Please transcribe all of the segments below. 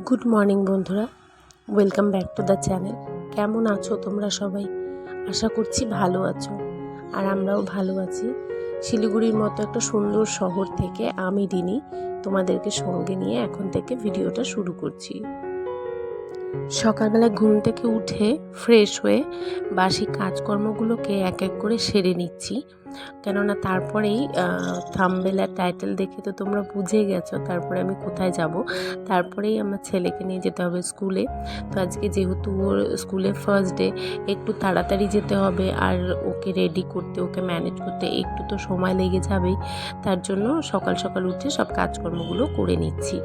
Good morning বন্ধুরা, welcome back to the channel. কেমন আছো তোমরা সবাই? আশা করছি ভালো আছো, আর আমরাও ভালো আছি। শিলিগুড়ির মতো একটা সুন্দর শহর থেকে আমি রিনি তোমাদেরকে সঙ্গে নিয়ে এখন থেকে ভিডিওটা শুরু করছি। সকালবেলায় ঘুম থেকে উঠে ফ্রেশ হয়ে বাসি কাজকর্মগুলোকে এক এক করে সেরে নিচ্ছি, কেননা তারপরেই থাম্বনেল আর টাইটেল দেখে তো তোমরা বুঝে গেছো তারপরে আমি কোথায় যাব। তারপরেই আমার ছেলেকে নিয়ে যেতে হবে স্কুলে। তো আজকে যেহেতু ওর স্কুলে ফার্স্ট ডে, একটু তাড়াতাড়ি যেতে হবে, আর ওকে রেডি করতে, ওকে ম্যানেজ করতে একটু তো সময় লেগে যাবেই। তার জন্য সকাল সকাল উঠে সব কাজকর্মগুলো করে নিচ্ছি।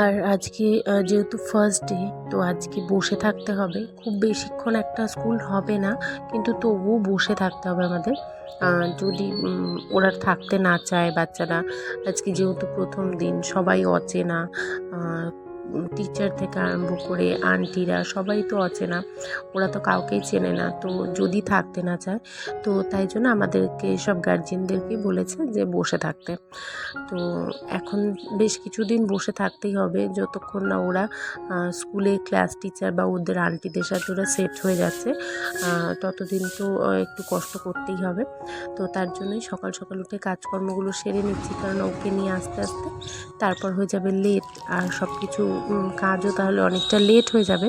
আর আজকে যেহেতু ফার্স্ট ডে, তো আজকে বসে থাকতে হবে। খুব বেশিক্ষণ একটা স্কুল হবে না, কিন্তু তবুও বসে থাকতে হবে আমাদের। যদি ওরা থাকতে না চায় বাচ্চারা, আজকে যেহেতু প্রথম দিন, সবাই অচেনা, টিচার থেকে আরম্ভ করে আন্টিরা সবাই তো অচেনা, ওরা তো কাউকেই চেনে না। তো যদি থাকতে না চায়, তো তাই জন্য আমাদেরকে সব গার্জিয়ানদেরকে বলেছে যে বসে থাকতে। তো এখন বেশ কিছুদিন বসে থাকতেই হবে, যতক্ষণ না ওরা স্কুলে ক্লাস টিচার বা ওদের আন্টিদের সাথে ওরা সেট হয়ে যাচ্ছে, ততদিন তো একটু কষ্ট করতেই হবে। তো তার জন্যই সকাল সকাল উঠে কাজকর্মগুলো সেরে নিচ্ছি, কারণ ওকে নিয়ে আস্তে আস্তে তারপর হয়ে যাবে লেট, আর সব কিছু কাজও তাহলে অনেকটা লেট হয়ে যাবে।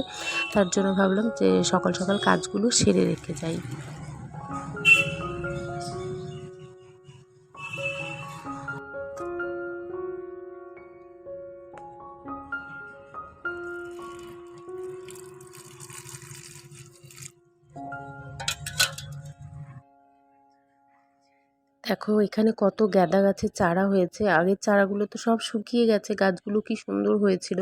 তার জন্য ভাবলাম যে সকাল সকাল কাজগুলো সেরে রেখে যাই। দেখো এখানে কত গাঁদা গাছের চারা হয়েছে। আগের চারাগুলো তো সব শুকিয়ে গেছে, গাছগুলো কি সুন্দর হয়েছিল।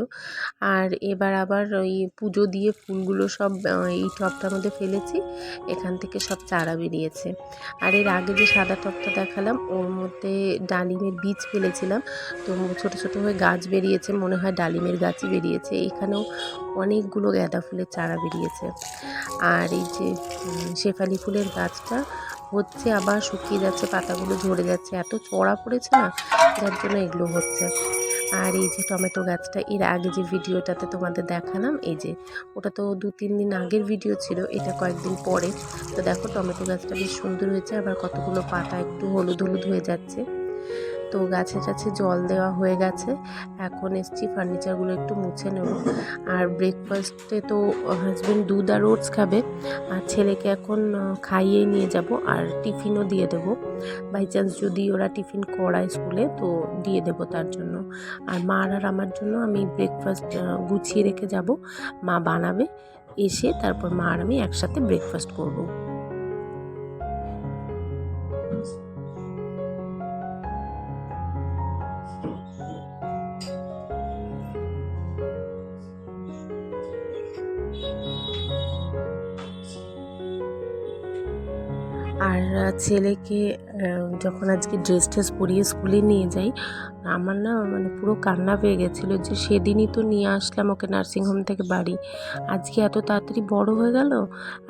আর এবার আবার ওই পুজো দিয়ে ফুলগুলো সব এই টবটার মধ্যে ফেলেছি, এখান থেকে সব চারা বেরিয়েছে। আর এর আগে যে সাদা টবটা দেখালাম, ওর মধ্যে ডালিমের বীজ ফেলেছিলাম, তো ছোট ছোট হয়ে গাছ বেরিয়েছে, মনে হয় ডালিমের গাছই বেরিয়েছে। এখানেও অনেকগুলো গাঁদা ফুলের চারা বেরিয়েছে। আর এই যে শেফালি ফুলের গাছটা হচ্ছে, আবার শুকিয়ে যাচ্ছে, পাতাগুলো ঝরে যাচ্ছে, এত চড়া পড়েছে না, যার জন্য এগুলো হচ্ছে। আর এই যে টমেটো গাছটা, এর আগে যে ভিডিওটাতে তোমাদের দেখালাম, এই যে ওটা তো 2-3 দিন আগের ভিডিও ছিল, এটা কয়েকদিন পরে। তো দেখো টমেটো গাছটা বেশ সুন্দর হয়েছে, আবার কতগুলো পাতা একটু হলুদ হলুদ হয়ে যাচ্ছে। তো গাছে টাছে জল দেওয়া হয়ে গেছে, এখন এসছি ফার্নিচারগুলো একটু মুছে নেব। আর ব্রেকফাস্টে তো হাজব্যান্ড দুধ আর ওটস খাবে, আর ছেলেকে এখন খাইয়ে নিয়ে যাব, আর টিফিনও দিয়ে দেবো। বাই চান্স যদি ওরা টিফিন করায় স্কুলে, তো দিয়ে দেবো তার জন্য। আর মা আর আমার জন্য আমি ব্রেকফাস্ট গুছিয়ে রেখে যাব, মা বানাবে, এসে তারপর মা আর আমি একসাথে ব্রেকফাস্ট করব। আর ছেলেকে যখন আজকে ড্রেস ট্রেস পরিয়ে স্কুলে নিয়ে যাই, আমার না মানে পুরো কান্না পেয়ে গেছিলো, যে সেদিনই তো নিয়ে আসলাম ওকে নার্সিংহোম থেকে বাড়ি, আজকে এত তাড়াতাড়ি বড় হয়ে গেল,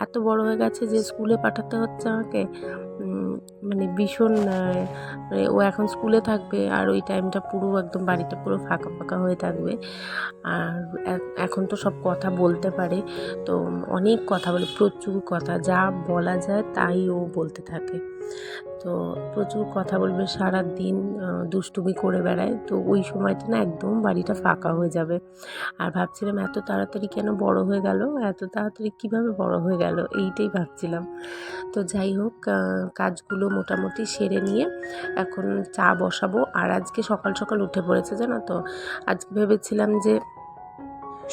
এত বড় হয়ে গেছে যে স্কুলে পাঠাতে হচ্ছে আমাকে। মানে ভীষণ মানে ও এখন স্কুলে থাকবে, আর ওই টাইমটা পুরো একদম বাড়িটা পুরো ফাঁকা ফাঁকা হয়ে থাকবে। আর এখন তো সব কথা বলতে পারে, তো অনেক কথা বলে, প্রচুর কথা, যা বলা যায় তাই ও বলতে থাকে। তো প্রচুর কথা বলবে, সারা দিন দুষ্টুমি করে বেড়ায়। তো ওই সময়টা না একদম বাড়িটা ফাঁকা হয়ে যাবে। আর ভাবছিলাম এত তাড়াতাড়ি কেন বড় হয়ে গেল, এত তাড়াতাড়ি কীভাবে বড় হয়ে গেল, এইটাই ভাবছিলাম। তো যাই হোক, কাজগুলো মোটামুটি সেরে নিয়ে এখন চা বসাবো। আর আজকে সকাল সকাল উঠে পড়েছে জানো তো, আজকে ভেবেছিলাম যে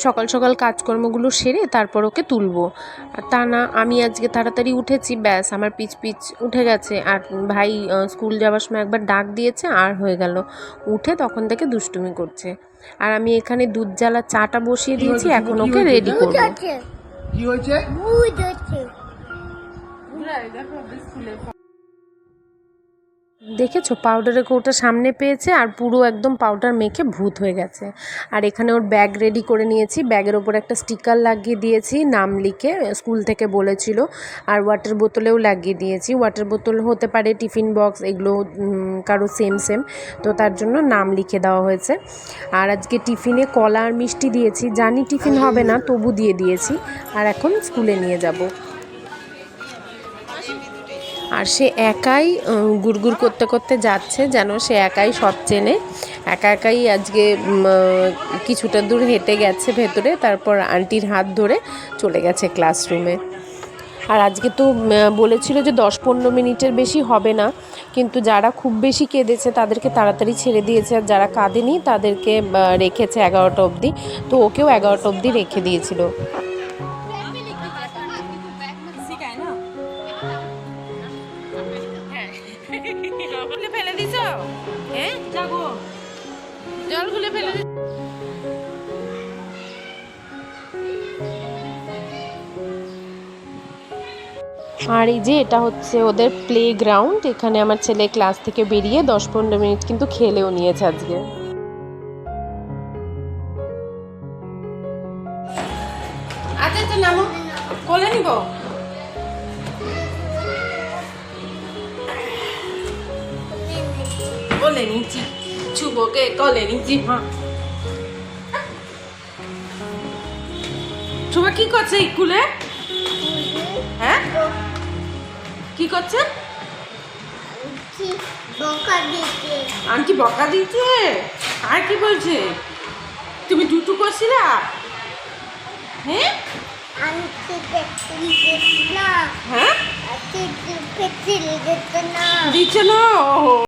সকাল সকাল কাজকর্মগুলো সেরে তারপর ওকে তুলবো, আর তা না, আমি আজকে তাড়াতাড়ি উঠেছি, ব্যাস আমার পিচ পিচ উঠে গেছে। আর ভাই স্কুল যাওয়ার সময় একবার ডাক দিয়েছে, আর হয়ে গেল, উঠে তখন থেকে দুষ্টুমি করছে। আর আমি এখানে দুধ জ্বালা চাটা বসিয়ে দিয়েছি, এখন ওকে রেডি করবো। কি হয়েছে? দেখেছো পাউডারের কৌটা সামনে পেয়েছে আর পুরো একদম পাউডার মেখে ভূত হয়ে গেছে। আর এখানে ওর ব্যাগ রেডি করে নিয়েছি, ব্যাগের ওপর একটা স্টিকার লাগিয়ে দিয়েছি নাম লিখে, স্কুল থেকে বলেছিল। আর ওয়াটার বোতলেও লাগিয়ে দিয়েছি, ওয়াটার বোতল হতে পারে টিফিন বক্স, এগুলো কারো সেম সেম, তো তার জন্য নাম লিখে দেওয়া হয়েছে। আর আজকে টিফিনে কলা আর মিষ্টি দিয়েছি, জানি টিফিন হবে না তবু দিয়ে দিয়েছি। আর এখন স্কুলে নিয়ে যাব। আর সে একাই গুড়গুড় করতে করতে যাচ্ছে, যেন সে একাই সব চেনে। একা একাই আজকে কিছুটা দূর হেঁটে গেছে ভেতরে, তারপর আন্টির হাত ধরে চলে গেছে ক্লাসরুমে। আর আজকে তো বলেছিল যে 10-15 মিনিটের বেশি হবে না, কিন্তু যারা খুব বেশি কেঁদেছে তাদেরকে তাড়াতাড়ি ছেড়ে দিয়েছে, আর যারা কাঁদেনি তাদেরকে রেখেছে 11টা অবধি। তো ওকেও 11টা অবধি রেখে দিয়েছিল। ফেলে দিছ, হ্যাঁ যাবো জল খুলে ফেলে। আর এই যে এটা হচ্ছে ওদের প্লে গ্রাউন্ড, এখানে আমার ছেলে ক্লাস থেকে বেরিয়ে 10-15 মিনিট কিন্তু খেলেও নিয়েছে আজকে। আচ্ছা তো নামো, কোলে নিব, কোলে নিচ্ছি, ছুবোকে কোলে নিচ্ছি। হ্যাঁ ছুবা কি করছে স্কুলে? হ্যাঁ কি করছে? আন্টি বকা দিচ্ছে। আর কি বলছে? তুমি টুটু করছিলা? হ্যাঁ হ্যাঁ দিচ্ছে না।